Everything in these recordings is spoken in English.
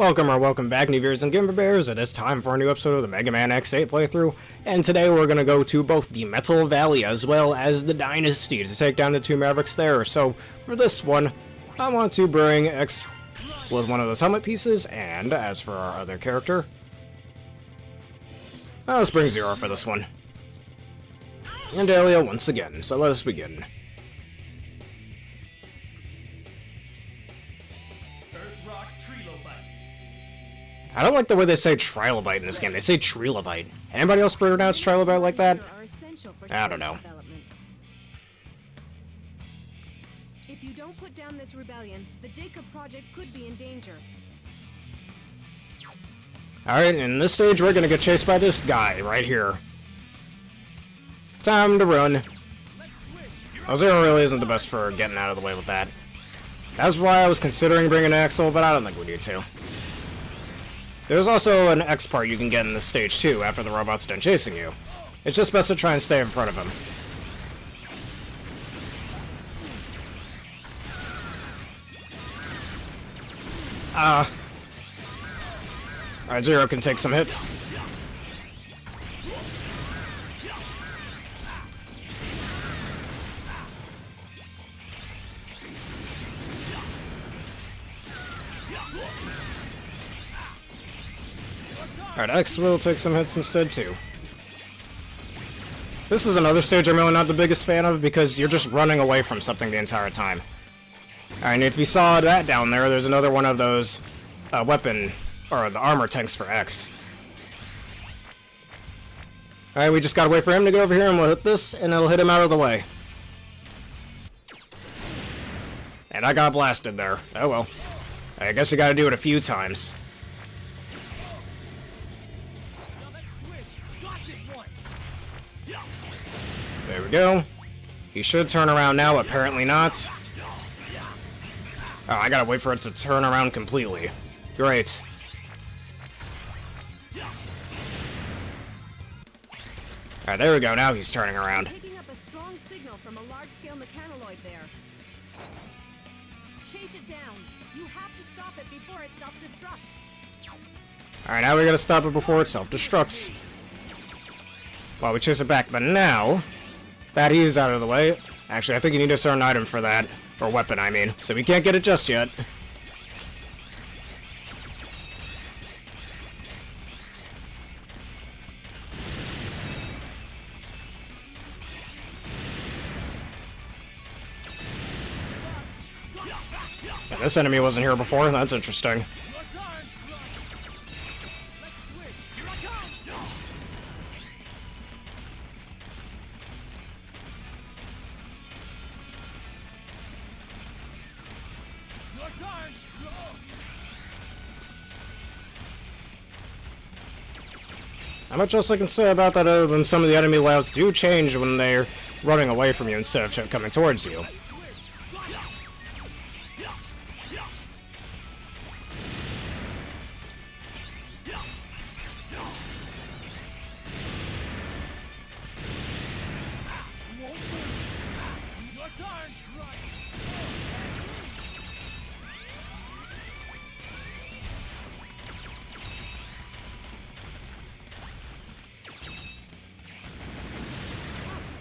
Welcome or welcome back, new viewers and Gamer Bears. It is time for a new episode of the Mega Man X8 playthrough, and today we're going to go to both the Metal Valley as well as the Dynasty to take down the two Mavericks there. So, for this one, I want to bring X with one of those helmet pieces, and as for our other character, let's bring Zero for this one. And Alia once again, so let us begin. Earthrock Trilobyte. I don't like the way they say Trilobyte in this game. They say Trilobyte. Anybody else pronounce Trilobyte like that? I don't know. If you don't put down this rebellion, the Jacob project could be in danger. Alright, in this stage we're gonna get chased by this guy right here. Time to run. Well, Zero really isn't the best for getting out of the way with that. That's why I was considering bringing Axel, but I don't think we need to. There's also an X part you can get in this stage too, after the robot's done chasing you. It's just best to try and stay in front of him. Alright, Zero can take some hits. Alright, X will take some hits instead too. This is another stage I'm really not the biggest fan of because you're just running away from something the entire time. Alright, and if you saw that down there, there's another one of those weapon, or the armor tanks for X. Alright, we just gotta wait for him to get over here and we'll hit this, and it'll hit him out of the way. And I got blasted there. Oh well. I guess you gotta do it a few times. There we go. He should turn around now, apparently not. Oh, I gotta wait for it to turn around completely. Great. Alright, there we go, now he's turning around. Picking up a strong signal from a large-scale mechanoloid there. Chase it down. You have to stop it before it self-destructs. Alright, now we gotta stop it before it self-destructs. While we chase it back, but now that he's out of the way. Actually, I think you need a certain item for that. Or weapon, I mean. So we can't get it just yet. Yeah, this enemy wasn't here before. That's interesting. Not much else I can say about that other than some of the enemy layouts do change when they're running away from you instead of coming towards you.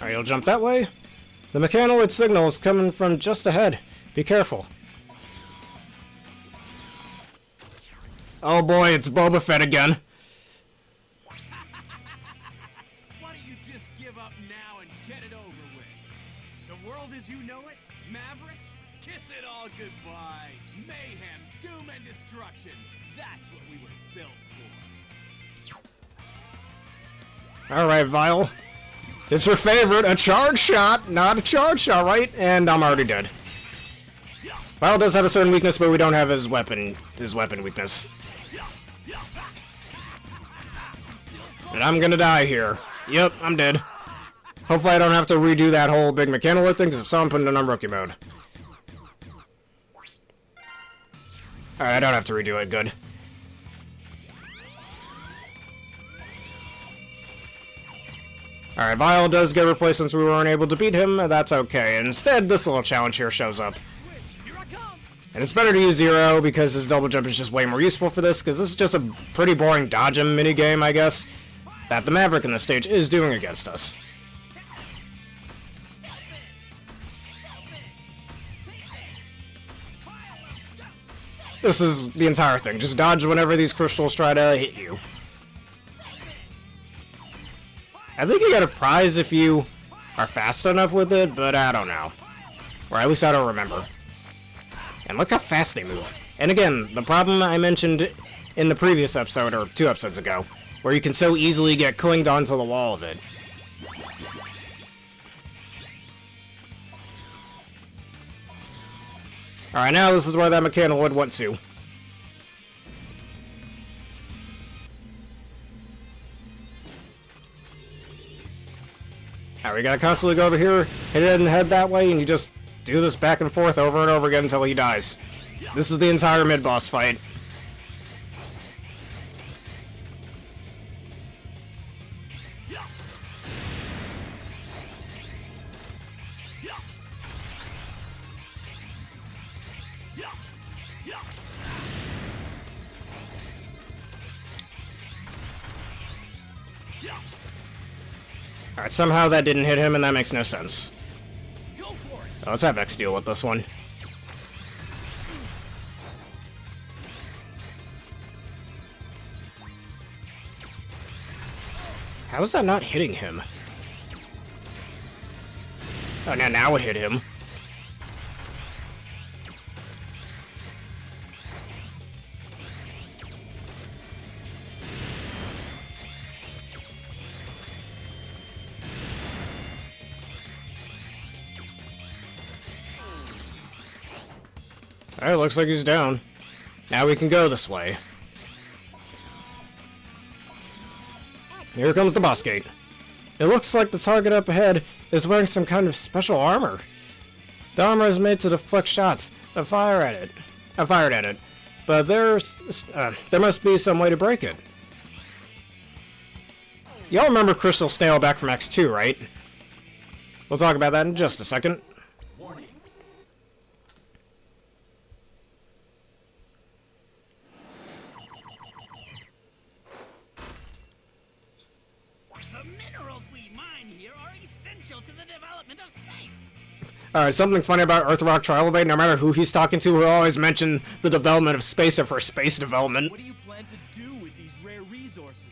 Alright, you'll jump that way. The mechanoid signal is coming from just ahead. Be careful. Oh boy, it's Boba Fett again. Why don't you just give up now and get it over with? The world as you know it, Mavericks, kiss it all goodbye. Mayhem, doom, and destruction. That's what we were built for. Alright, Vile. It's your favorite, a charge shot, not a charge shot, right? And I'm already dead. Vile does have a certain weakness, but we don't have his weapon weakness. And I'm gonna die here. Yep, I'm dead. Hopefully I don't have to redo that whole big mechanoid thing, because if so, I'm putting it on rookie mode. Alright, I don't have to redo it, good. Alright, Vile does get replaced since we weren't able to beat him. That's okay. Instead, this little challenge here shows up. And it's better to use Zero because his double jump is just way more useful for this, because this is just a pretty boring dodge him minigame, I guess, that the Maverick in this stage is doing against us. This is the entire thing. Just dodge whenever these crystals try to hit you. I think you get a prize if you are fast enough with it, but I don't know. Or at least I don't remember. And look how fast they move. And again, the problem I mentioned in the previous episode, or 2 episodes ago, where you can so easily get clinged onto the wall of it. Alright, now this is where that mechanoid went to. Alright, we gotta constantly go over here, hit it and head that way, and you just do this back and forth over and over again until he dies. This is the entire mid-boss fight. Alright, somehow that didn't hit him, and that makes no sense. Oh, let's have X deal with this one. How is that not hitting him? Oh, now it hit him. Alright, looks like he's down. Now we can go this way. Here comes the boss gate. It looks like the target up ahead is wearing some kind of special armor. The armor is made to deflect shots that fire at it. I fired at it, but there must be some way to break it. Y'all remember Crystal Snail back from X2, right? We'll talk about that in just a second. Alright, something funny about Earthrock Trilobyte, no matter who he's talking to, he'll always mention the development of space for space development. What do you plan to do with these rare resources?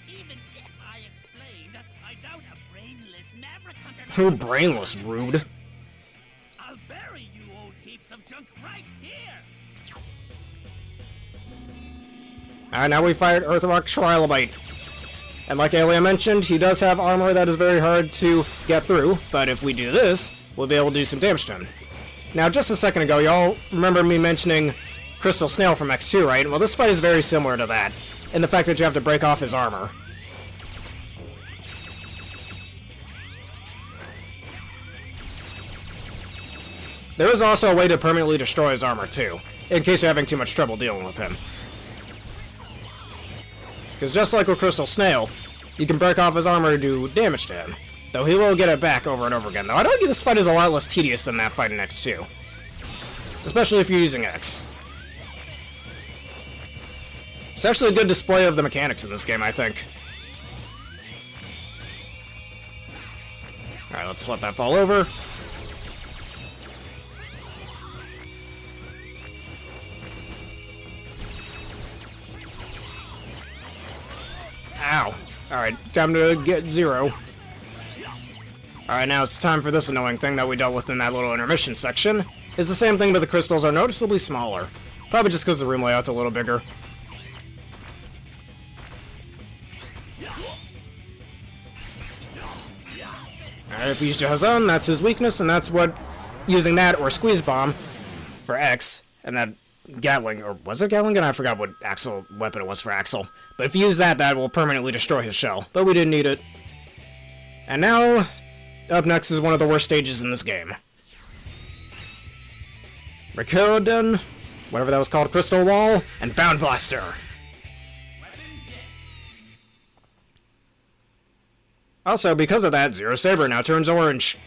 Even if I explained, I doubt a brainless Maverick Hunter... Who brainless, rude? I'll bury you old heaps of junk right here! Alright, now we fired Earthrock Trilobyte. And like Alia mentioned, he does have armor that is very hard to get through, but if we do this, we'll be able to do some damage to him. Now, just a second ago, y'all remember me mentioning Crystal Snail from X2, right? Well, this fight is very similar to that, in the fact that you have to break off his armor. There is also a way to permanently destroy his armor, too, in case you're having too much trouble dealing with him. Because just like with Crystal Snail, you can break off his armor to do damage to him. Though he will get it back over and over again. Though I'd argue this fight is a lot less tedious than that fight in X2. Especially if you're using X. It's actually a good display of the mechanics in this game, I think. Alright, let's let that fall over. Ow. Alright, time to get Zero. Alright, now it's time for this annoying thing that we dealt with in that little intermission section. It's the same thing, but the crystals are noticeably smaller. Probably just because the room layout's a little bigger. Alright, if we use Jahazan, that's his weakness, and that's what using that or Squeeze Bomb for X, and that Gatling, or was it Gatling gun? I forgot what Axel weapon it was for Axel. But if you use that, that will permanently destroy his shell. But we didn't need it. And now, up next is one of the worst stages in this game. Recurden, whatever that was called, Crystal Wall, and Bound Blaster. Also, because of that, Zero Saber now turns orange,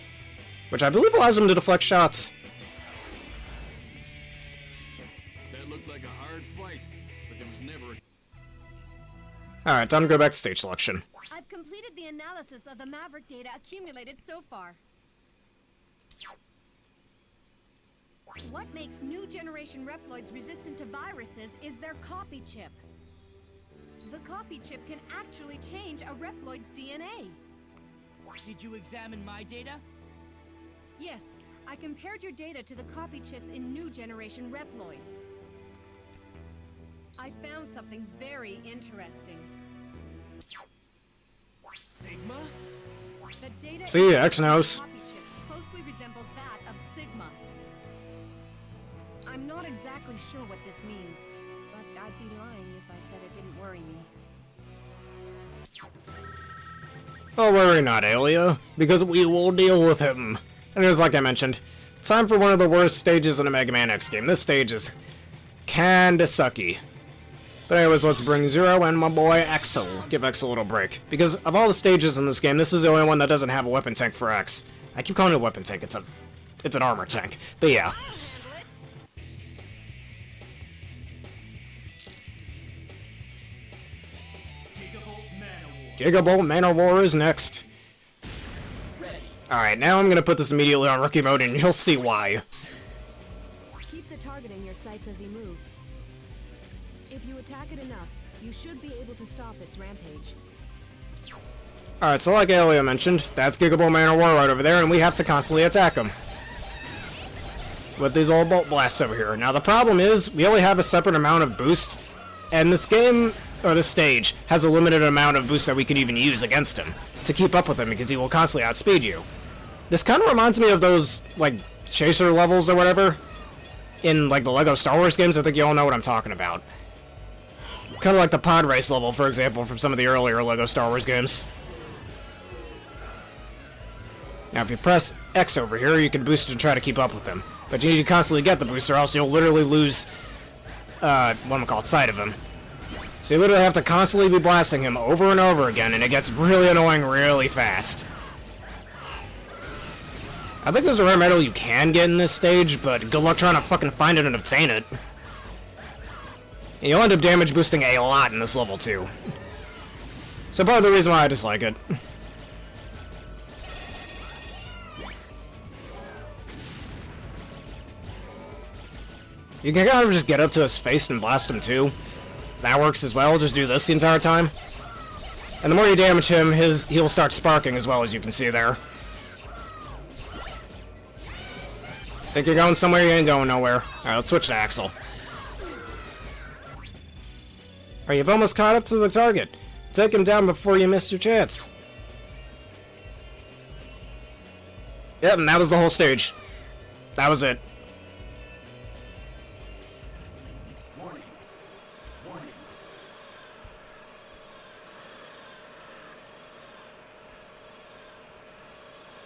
which I believe allows him to deflect shots. Alright, time to go back to stage selection. I've completed the analysis of the Maverick data accumulated so far. What makes new generation Reploids resistant to viruses is their copy chip. The copy chip can actually change a Reploid's DNA. Did you examine my data? Yes, I compared your data to the copy chips in new generation Reploids. I found something very interesting. Sigma? The data See, in X knows. copy chips closely resembles that of Sigma. I'm not exactly sure what this means, but I'd be lying if I said it didn't worry me. Oh, worry not, Alia, because we will deal with him. And it was like I mentioned, time for one of the worst stages in a Mega Man X game. This stage is kinda sucky. But anyways, let's bring Zero and my boy Axel. Give X a little break. Because of all the stages in this game, this is the only one that doesn't have a weapon tank for X. I keep calling it a weapon tank, it's an armor tank. But yeah. I'll handle it. Gigabolt Man-o-War is next. Alright, now I'm gonna put this immediately on rookie mode and you'll see why. Keep the target in your sights as he moves. If you attack it enough, you should be able to stop its rampage. Alright, so like Alia mentioned, that's Gigabolt Man-o-War right over there, and we have to constantly attack him with these old bolt blasts over here. Now the problem is, we only have a separate amount of boost, and this game, or this stage, has a limited amount of boost that we can even use against him to keep up with him, because he will constantly outspeed you. This kind of reminds me of those, like, chaser levels or whatever, in, like, the LEGO Star Wars games. I think you all know what I'm talking about. Kind of like the pod race level, for example, from some of the earlier LEGO Star Wars games. Now, if you press X over here, you can boost and try to keep up with him. But you need to constantly get the boost, or else you'll literally lose, sight of him. So you literally have to constantly be blasting him over and over again, and it gets really annoying really fast. I think there's a rare medal you can get in this stage, but good luck trying to fucking find it and obtain it. And you'll end up damage boosting a lot in this level, too. So part of the reason why I dislike it. You can kind of just get up to his face and blast him, too. That works as well, just do this the entire time. And the more you damage him, he'll start sparking as well, as you can see there. Think you're going somewhere? You ain't going nowhere. Alright, let's switch to Axel. Alright, you've almost caught up to the target. Take him down before you miss your chance. Yep, and that was the whole stage. That was it.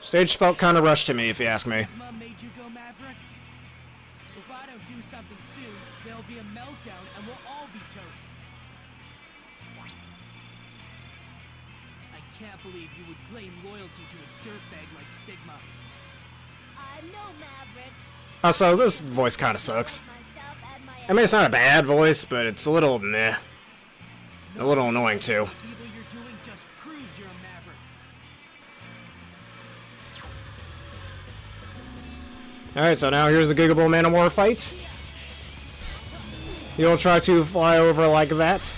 Stage felt kind of rushed to me, if you ask me. Sigma made you go Maverick? If I don't do something soon, there'll be a meltdown and we'll all be toast. I can't believe you would claim loyalty to a dirtbag like Sigma. I'm no Maverick. Also, this voice kind of sucks. I mean, it's not a bad voice, but it's a little meh. A little annoying, too. Evil you're doing just proves you're a Maverick. Alright, so now here's the Gigabolt Man-o-War fight. You'll try to fly over like that.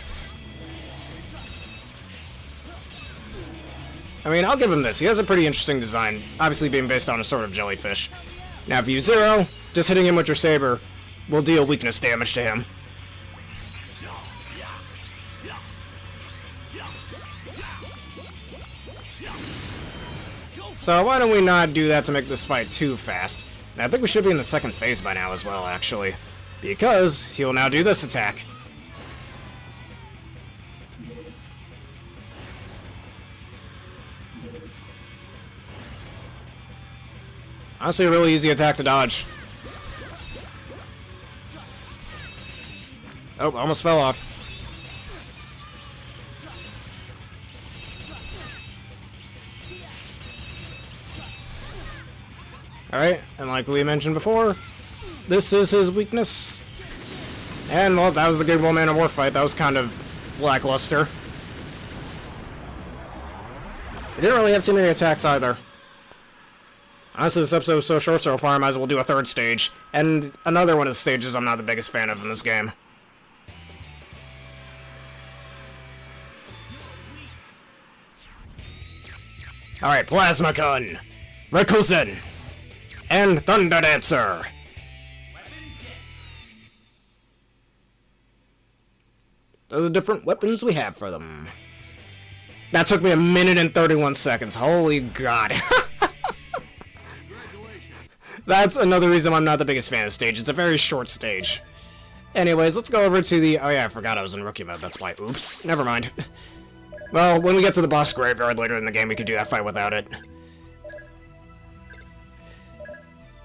I mean, I'll give him this. He has a pretty interesting design, obviously being based on a sort of jellyfish. Now, if you use Zero, just hitting him with your saber will deal weakness damage to him. So why don't we not do that to make this fight too fast? And I think we should be in the second phase by now as well, actually. Because he'll now do this attack. Honestly, a really easy attack to dodge. Oh, almost fell off. Alright, and like we mentioned before, this is his weakness. And, well, that was the Gigabolt Man-o-War fight. That was kind of lackluster. They didn't really have too many attacks either. Honestly, this episode was so short so far, I might as well do a third stage. And another one of the stages I'm not the biggest fan of in this game. Alright, Plasma Kun, Rikuzen, and Thunder Dancer. Those are different weapons we have for them. That took me 1 minute and 31 seconds. Holy God. That's another reason I'm not the biggest fan of the stage. It's a very short stage. Anyways, let's go over to the... Oh yeah, I forgot I was in rookie mode. That's why. Oops. Never mind. Well, when we get to the boss graveyard later in the game, we can do that fight without it.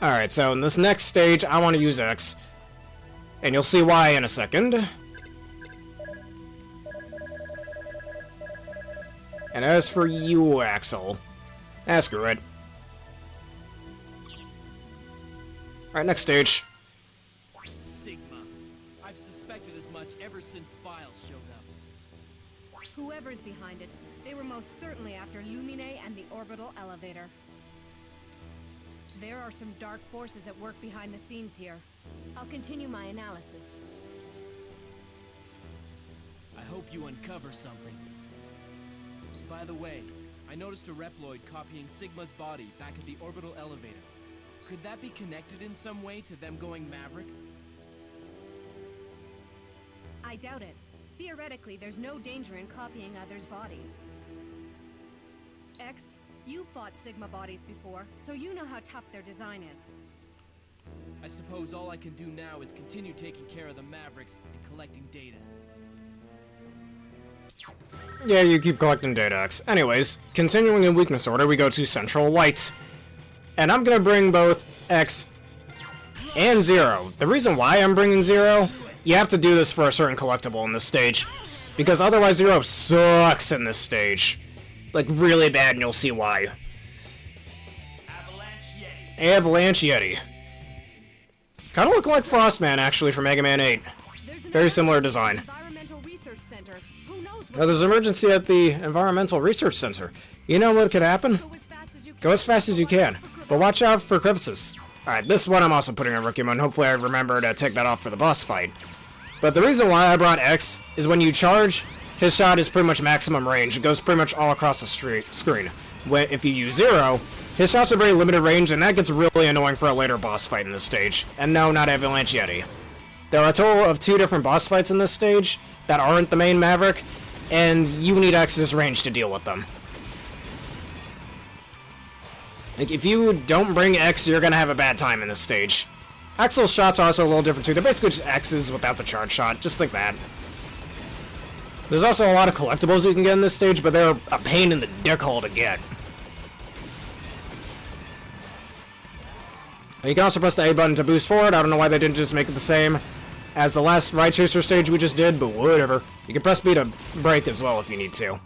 Alright, so in this next stage, I want to use X. And you'll see why in a second. And as for you, Axel... screw it. Alright, next stage. Sigma. I've suspected as much ever since Viles showed up. Whoever's behind it, they were most certainly after Lumine and the orbital elevator. There are some dark forces at work behind the scenes here. I'll continue my analysis. I hope you uncover something. By the way, I noticed a Reploid copying Sigma's body back at the orbital elevator. Could that be connected in some way to them going Maverick? I doubt it. Theoretically, there's no danger in copying others' bodies. X, you fought Sigma bodies before, so you know how tough their design is. I suppose all I can do now is continue taking care of the Mavericks and collecting data. Yeah, you keep collecting data, X. Anyways, continuing in weakness order, we go to Central White. And I'm gonna bring both X and Zero. The reason why I'm bringing Zero, you have to do this for a certain collectible in this stage. Because otherwise Zero sucks in this stage. Like, really bad, and you'll see why. Avalanche Yeti. Kinda look like Frostman, actually, from Mega Man 8. Very similar design. Environmental Research Center. Who knows what... Now, there's an emergency at the Environmental Research Center. You know what could happen? Go as fast as you can, but watch out for crevices. Alright, this one I'm also putting in rookie mode, and hopefully I remember to take that off for the boss fight. But the reason why I brought X is when you charge, his shot is pretty much maximum range. It goes pretty much all across the screen. If you use Zero, his shots are very limited range, and that gets really annoying for a later boss fight in this stage. And no, not Avalanche Yeti. There are a total of 2 different boss fights in this stage that aren't the main Maverick, and you need X's range to deal with them. Like, if you don't bring X, you're gonna have a bad time in this stage. Axel's shots are also a little different too. They're basically just X's without the charge shot, just like that. There's also a lot of collectibles you can get in this stage, but they're a pain in the dickhole to get. You can also press the A button to boost forward. I don't know why they didn't just make it the same as the last Ride Chaser stage we just did, but whatever. You can press B to brake as well if you need to.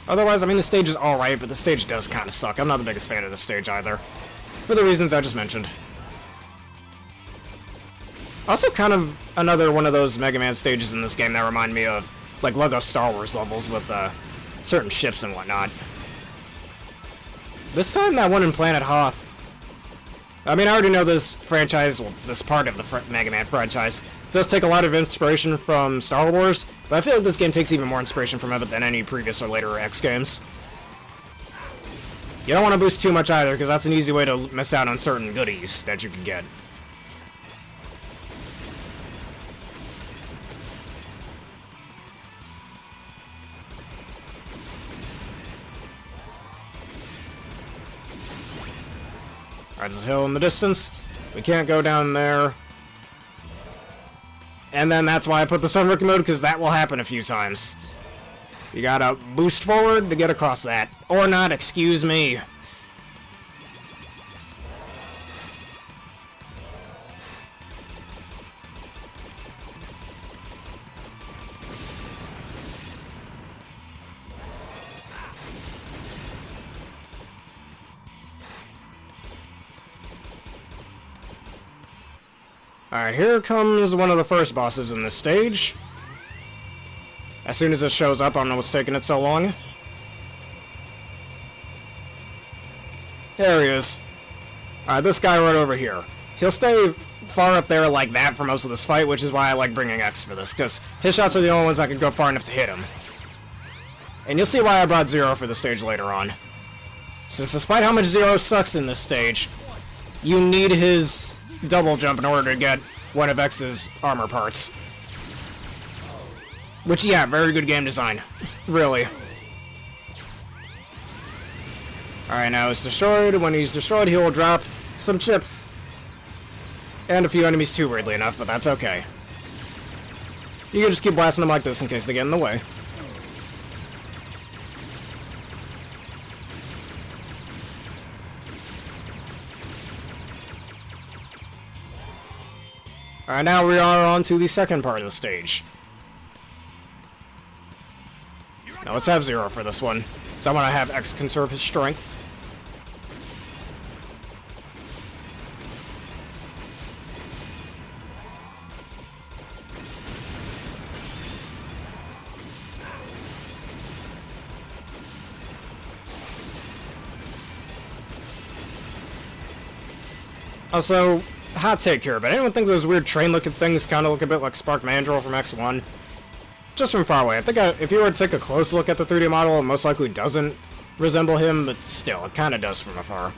Otherwise, I mean, the stage is alright, but the stage does kind of suck. I'm not the biggest fan of the stage either, for the reasons I just mentioned. Also, kind of another one of those Mega Man stages in this game that remind me of, like, Lego Star Wars levels with certain ships and whatnot. This time, that one in Planet Hoth. I mean, I already know this franchise, well, this part of the Mega Man franchise does take a lot of inspiration from Star Wars, but I feel like this game takes even more inspiration from it than any previous or later X games. You don't want to boost too much either, because that's an easy way to miss out on certain goodies that you can get. Alright, there's a hill in the distance. We can't go down there. And then that's why I put this on rookie mode, because that will happen a few times. You gotta boost forward to get across that. Or not, excuse me. Alright, here comes one of the first bosses in this stage. As soon as it shows up, I don't know what's taking it so long. There he is. Alright, this guy right over here. He'll stay far up there like that for most of this fight, which is why I like bringing X for this, because his shots are the only ones that can go far enough to hit him. And you'll see why I brought Zero for the stage later on. Since despite how much Zero sucks in this stage, you need his double jump in order to get one of X's armor parts. Which, yeah, very good game design. Really. Alright, now it's destroyed. When he's destroyed, he will drop some chips. And a few enemies too, weirdly enough, but that's okay. You can just keep blasting them like this in case they get in the way. Alright, now we are on to the second part of the stage. Now let's have Zero for this one, so I want to have X conserve his strength. Also, hot take here, but anyone think those weird train-looking things kind of look a bit like Spark Mandrill from X1? Just from far away. I think if you were to take a close look at the 3D model, it most likely doesn't resemble him, but still, it kind of does from afar.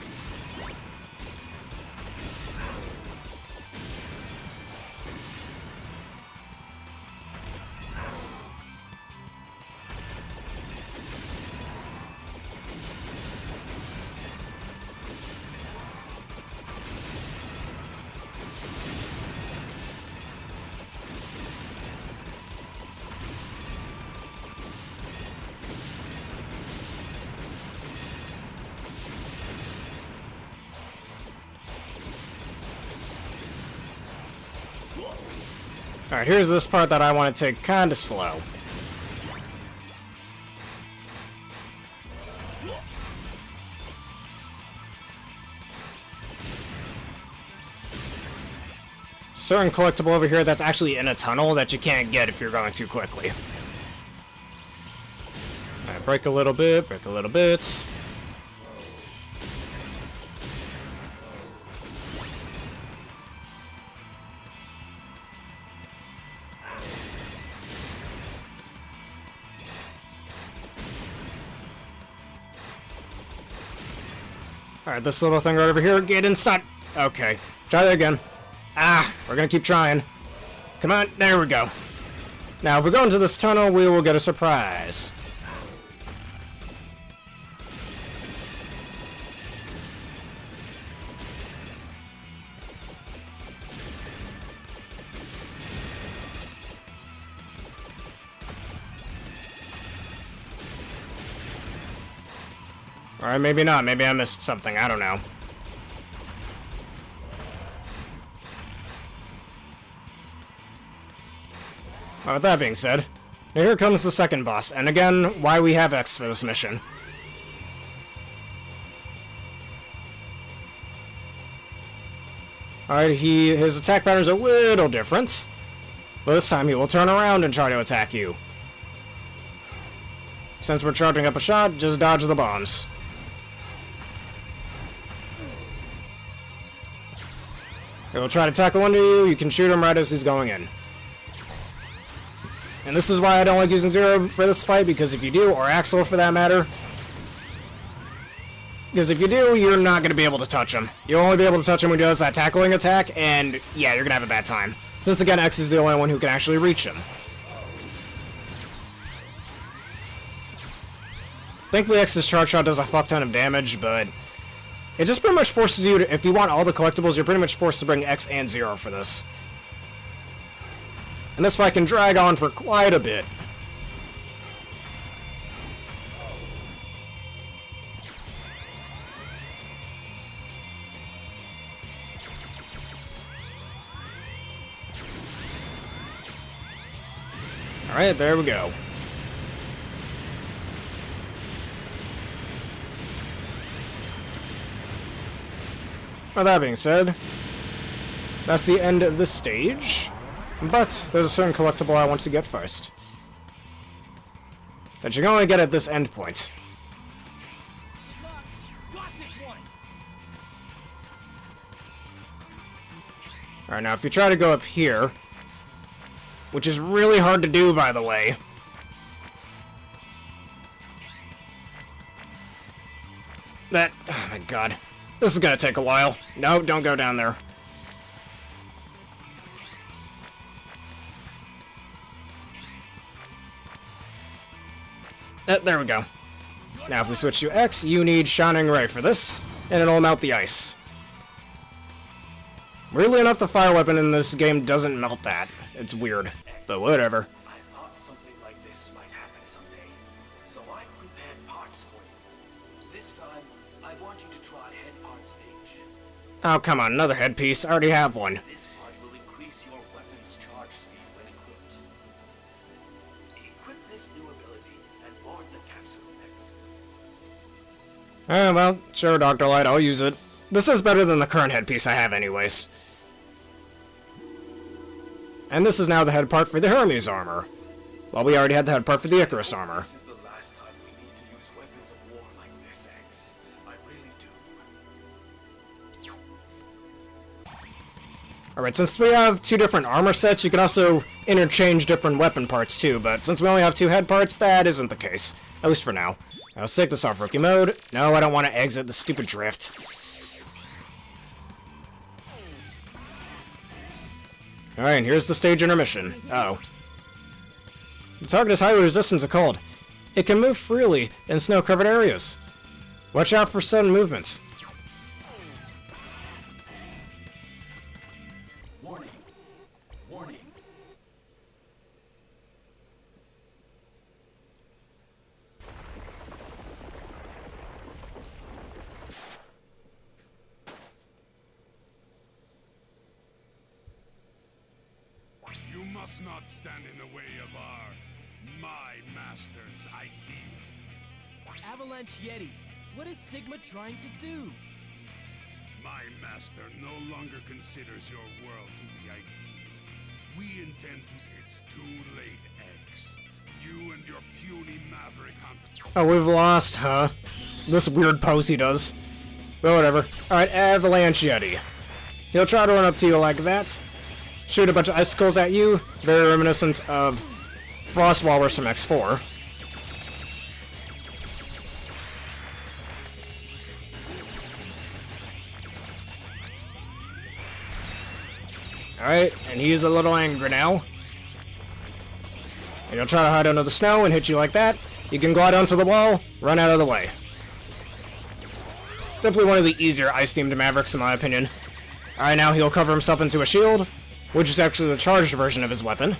Alright, here's this part that I want to take kind of slow. Certain collectible over here that's actually in a tunnel that you can't get if you're going too quickly. Alright, break a little bit, break a little bit. Alright, this little thing right over here, get inside. Okay, try that again. Ah, we're gonna keep trying. Come on, there we go. Now, if we go into this tunnel, we will get a surprise. Alright, maybe not. Maybe I missed something. I don't know. Well, with that being said, now here comes the second boss, and again, why we have X for this mission. Alright, his attack pattern's a little different, but this time he will turn around and try to attack you. Since we're charging up a shot, just dodge the bombs. He'll try to tackle into you, you can shoot him right as he's going in. And this is why I don't like using Zero for this fight, because if you do, or Axel for that matter, because if you do, you're not going to be able to touch him. You'll only be able to touch him when he does that tackling attack, and yeah, you're going to have a bad time. Since again, X is the only one who can actually reach him. Thankfully, X's charge shot does a fuck ton of damage, but it just pretty much forces you to, if you want all the collectibles, you're pretty much forced to bring X and Zero for this. And this fight can drag on for quite a bit. Alright, there we go. Well, that being said, That's the end of this stage. But there's a certain collectible I want to get first. That you can only get at this end point. Alright, now if you try to go up here, which is really hard to do, by the way. Oh my god. This is gonna take a while. No, don't go down there. There we go. Now if we switch to X, you need Shining Ray for this, and it'll melt the ice. Weirdly enough, the fire weapon in this game doesn't melt that. It's weird, but whatever. I thought something like this might happen someday, so I've prepared parts for you. This time, I want you to try head parts H. Oh, come on, another headpiece. I already have one. This part will increase your weapon's charge speed when equipped. Equip this new ability and board the capsule X. Well, sure, Dr. Light, I'll use it. This is better than the current headpiece I have anyways. And this is now the head part for the Hermes armor. Well, we already had the head part for the Icarus armor. This is the last time we need to use weapons of war like this, X. I really do. Alright, since we have two different armor sets, you can also interchange different weapon parts too, but since we only have two head parts, that isn't the case. At least for now. Now let's take this off rookie mode. No, I don't want to exit the stupid drift. Alright, and here's the stage intermission. Uh-oh. The target is highly resistant to cold. It can move freely in snow-covered areas. Watch out for sudden movements. Warning. Warning. You must not stand in the way of my master's ideal. Avalanche Yeti, what is Sigma trying to do? My master no longer considers your world to be ideal. We intend to... It's too late, X. You and your puny Maverick Hunters... Oh, we've lost, huh? This weird pose he does. But whatever. Alright, Avalanche Yeti. He'll try to run up to you like that. Shoot a bunch of icicles at you. Very reminiscent of Frost Walrus from X4. Alright, and he's a little angry now. And he'll try to hide under the snow and hit you like that. You can glide onto the wall, run out of the way. Definitely one of the easier ice-themed Mavericks in my opinion. Alright, now he'll cover himself into a shield, which is actually the charged version of his weapon.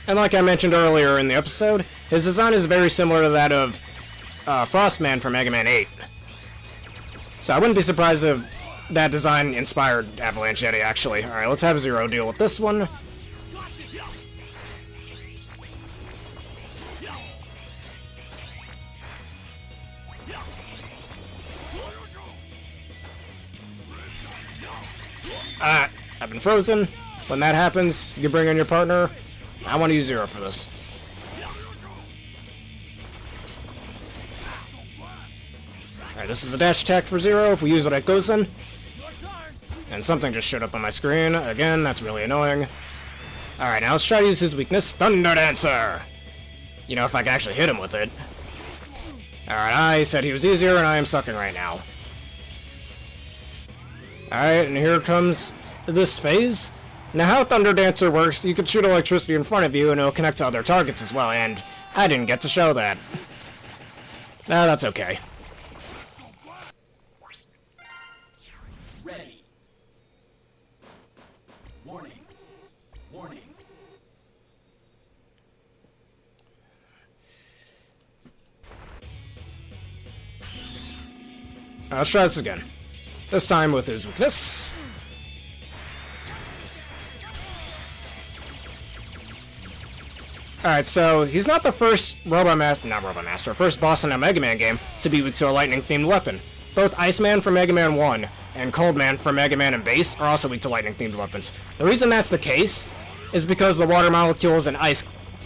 And like I mentioned earlier in the episode, his design is very similar to that of Frostman from Mega Man 8. So I wouldn't be surprised if that design inspired Avalanche Yeti, actually. Alright, let's have Zero deal with this one. I've been frozen. When that happens, you bring in your partner. I want to use Zero for this. Alright, this is a dash attack for Zero. If we use it, it goes in. And something just showed up on my screen. Again, that's really annoying. Alright, now let's try to use his weakness, Thunder Dancer! You know, if I can actually hit him with it. Alright, I said he was easier, and I am sucking right now. Alright, and here comes this phase. Now how Thunder Dancer works, you can shoot electricity in front of you and it'll connect to other targets as well, and I didn't get to show that. Nah, that's okay. Ready. Warning. Warning. Let's try this again. This time with his weakness. Alright, so he's not the first first boss in a Mega Man game to be weak to a lightning-themed weapon. Both Iceman from Mega Man 1 and Coldman from Mega Man and Base are also weak to lightning-themed weapons. The reason that's the case is because the water molecules in ice,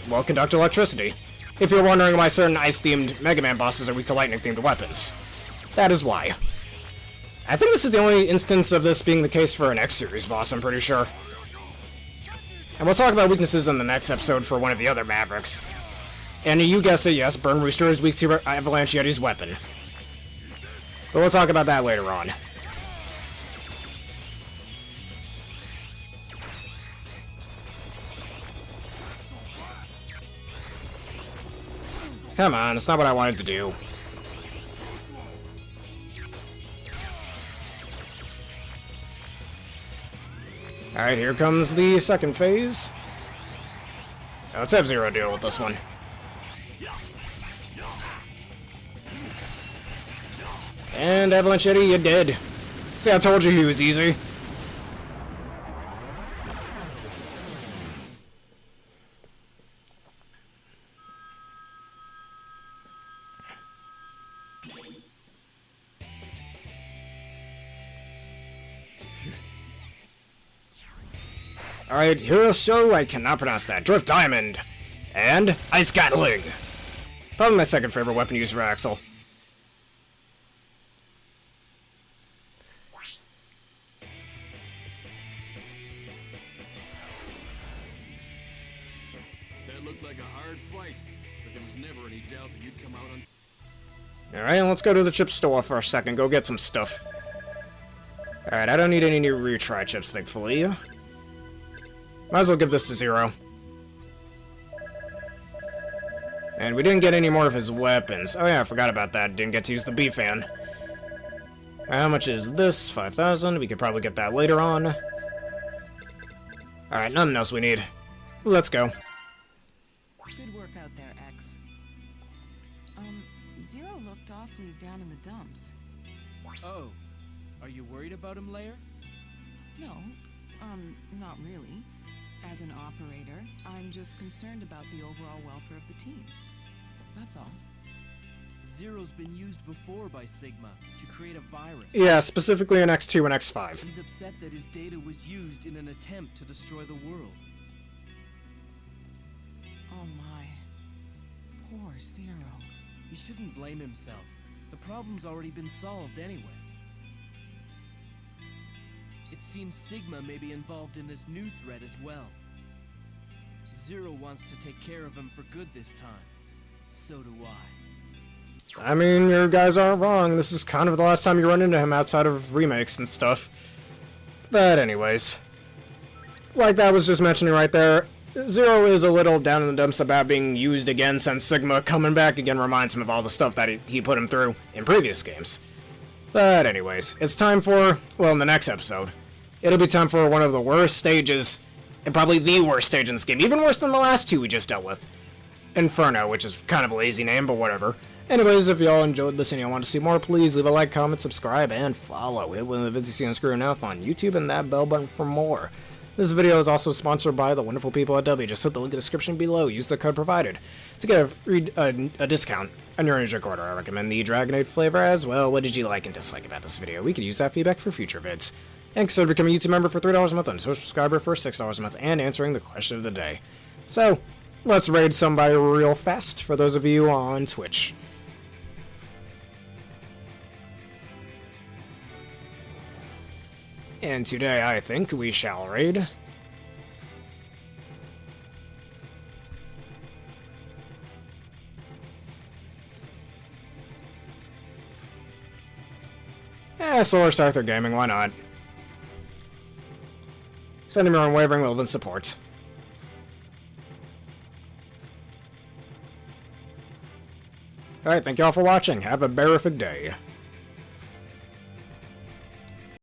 well, conduct electricity. If you're wondering why certain ice-themed Mega Man bosses are weak to lightning-themed weapons, that is why. I think this is the only instance of this being the case for an X-Series boss, I'm pretty sure. And we'll talk about weaknesses in the next episode for one of the other Mavericks. And you guessed it, yes, Burn Rooster is weak to Avalanche Yeti's weapon. But we'll talk about that later on. Come on, that's not what I wanted to do. Alright, here comes the second phase. Now, let's have Zero deal with this one. And Avalanche Yeti, you did. See, I told you he was easy. Alright, Hero Show, I cannot pronounce that. Drift Diamond. And Ice Gatling. Probably my second favorite weapon used for Axel. That looked like a hard fight, but there was never any doubt that you'd come out on. Alright, let's go to the chip store for a second. Go get some stuff. Alright, I don't need any new retry chips, thankfully. Might as well give this to Zero. And we didn't get any more of his weapons. Oh yeah, I forgot about that. Didn't get to use the B-fan. How much is this? 5,000. We could probably get that later on. Alright, nothing else we need. Let's go. Good work out there, X. Zero looked awfully down in the dumps. Oh, are you worried about him, Lair? No, not really. As an operator, I'm just concerned about the overall welfare of the team. That's all. Zero's been used before by Sigma to create a virus. Yeah, specifically in X2 and X5. He's upset that his data was used in an attempt to destroy the world. Oh my. Poor Zero. He shouldn't blame himself. The problem's already been solved anyway. It seems Sigma may be involved in this new threat as well. Zero wants to take care of him for good this time. So do I. I mean, you guys aren't wrong. This is kind of the last time you run into him outside of remakes and stuff. But anyways, like that was just mentioning right there, Zero is a little down in the dumps about being used again since Sigma coming back again reminds him of all the stuff that he put him through in previous games. But anyways, it's time for, well, in the next episode, it'll be time for one of the worst stages, and probably the worst stage in this game, even worse than the last two we just dealt with. Inferno, which is kind of a lazy name, but whatever. Anyways, if y'all enjoyed this and you want to see more, please leave a like, comment, subscribe, and follow. Hit one of the videos you see on screen now on YouTube and that bell button for more. This video is also sponsored by the wonderful people at W. Just hit the link in the description below. Use the code provided to get a free a discount on your energy order. I recommend the Dragonade flavor as well. What did you like and dislike about this video? We could use that feedback for future vids. And consider becoming a YouTube member for $3 a month and a social subscriber for $6 a month and answering the question of the day. So, let's raid somebody real fast for those of you on Twitch. And today I think we shall raid Solar Scyther Gaming, why not? Send him your unwavering love and support. Alright, thank y'all for watching. Have a berrific day.